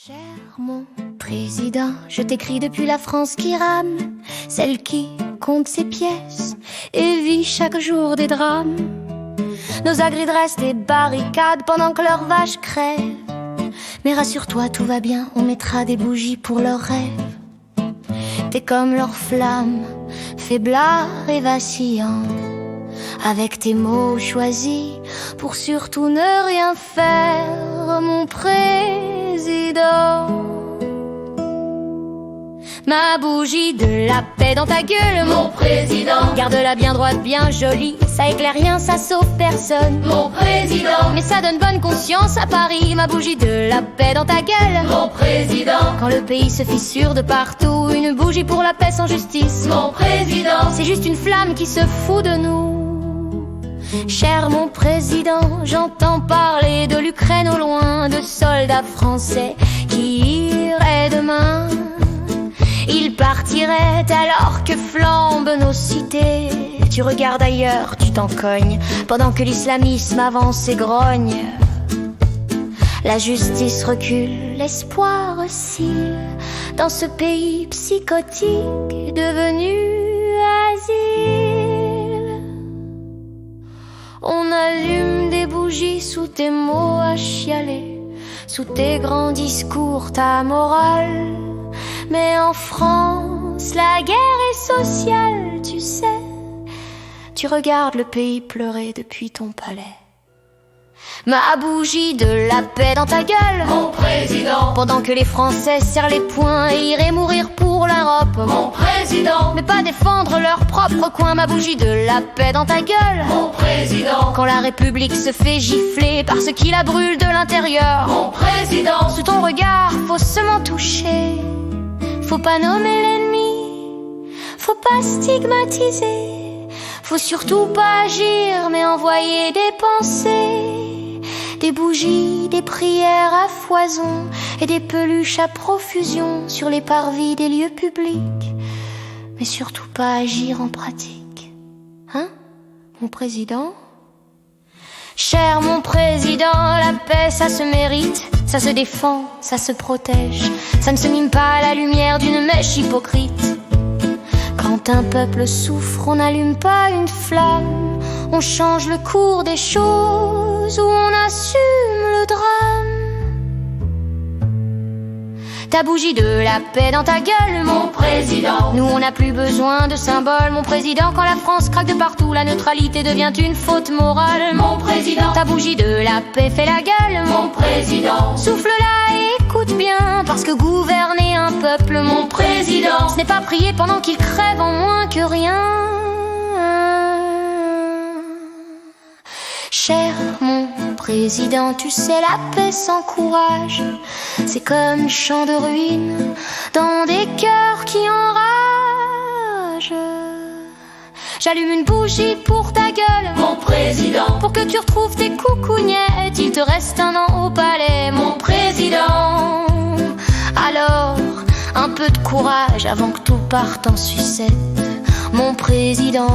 Cher mon président, je t'écris depuis la France qui rame, celle qui compte ses pièces et vit chaque jour des drames. Nos agris dressent des barricades pendant que leurs vaches crèvent. Mais rassure-toi, tout va bien, on mettra des bougies pour leurs rêves. T'es comme leur flamme, faiblard et vacillant, avec tes mots choisis pour surtout ne rien faire, mon président. Ma bougie de la paix dans ta gueule, mon président. Garde-la bien droite, bien jolie, ça éclaire rien, ça sauve personne, mon président. Mais ça donne bonne conscience à Paris, ma bougie de la paix dans ta gueule, mon président. Quand le pays se fissure de partout, une bougie pour la paix sans justice, mon président. C'est juste une flamme qui se fout de nous. Cher mon président, j'entends parler de l'Ukraine au loin, de soldats français qui iraient demain. Ils partiraient alors que flambent nos cités. Tu regardes ailleurs, tu t'en cognes, pendant que l'islamisme avance et grogne. La justice recule, l'espoir oscille dans ce pays psychotique devenu asile. On allume des bougies sous tes mots à chialer, sous tes grands discours, ta morale. Mais en France, la guerre est sociale, tu sais. Tu regardes le pays pleurer depuis ton palais. Ma bougie de la paix dans ta gueule, mon président. Pendant que les Français serrent les poings et iraient mourir pour l'Europe, mon président. Mais pas défendre leur propre coin, ma bougie de la paix dans ta gueule, mon président. Quand la République se fait gifler parce qu'il la brûle de l'intérieur, mon président. Sous ton regard faussement touché, faut pas nommer l'ennemi, faut pas stigmatiser, faut surtout pas agir mais envoyer des pensées, des bougies, des prières à foison et des peluches à profusion sur les parvis des lieux publics, mais surtout pas agir en pratique. Hein, mon président? Cher mon président, la paix ça se mérite, ça se défend, ça se protège, ça ne se mime pas à la lumière d'une mèche hypocrite. Quand un peuple souffre, on n'allume pas une flamme, on change le cours des choses ou on assume le drame. Ta bougie de la paix dans ta gueule, mon président. Nous on n'a plus besoin de symboles, mon président. Quand la France craque de partout, la neutralité devient une faute morale, mon président. Ta bougie de la paix fait la gueule, mon président. Souffle-la et écoute bien, parce que gouverner un peuple, mon président, ce n'est pas prier pendant qu'il crève en moins que rien. Cher mon président, tu sais la paix sans courage, c'est comme champ de ruines dans des cœurs qui enragent. J'allume une bougie pour ta gueule, mon président, pour que tu retrouves tes coucougnettes. Il te reste un an au palais, mon président. Alors, un peu de courage avant que tout parte en sucette, mon président.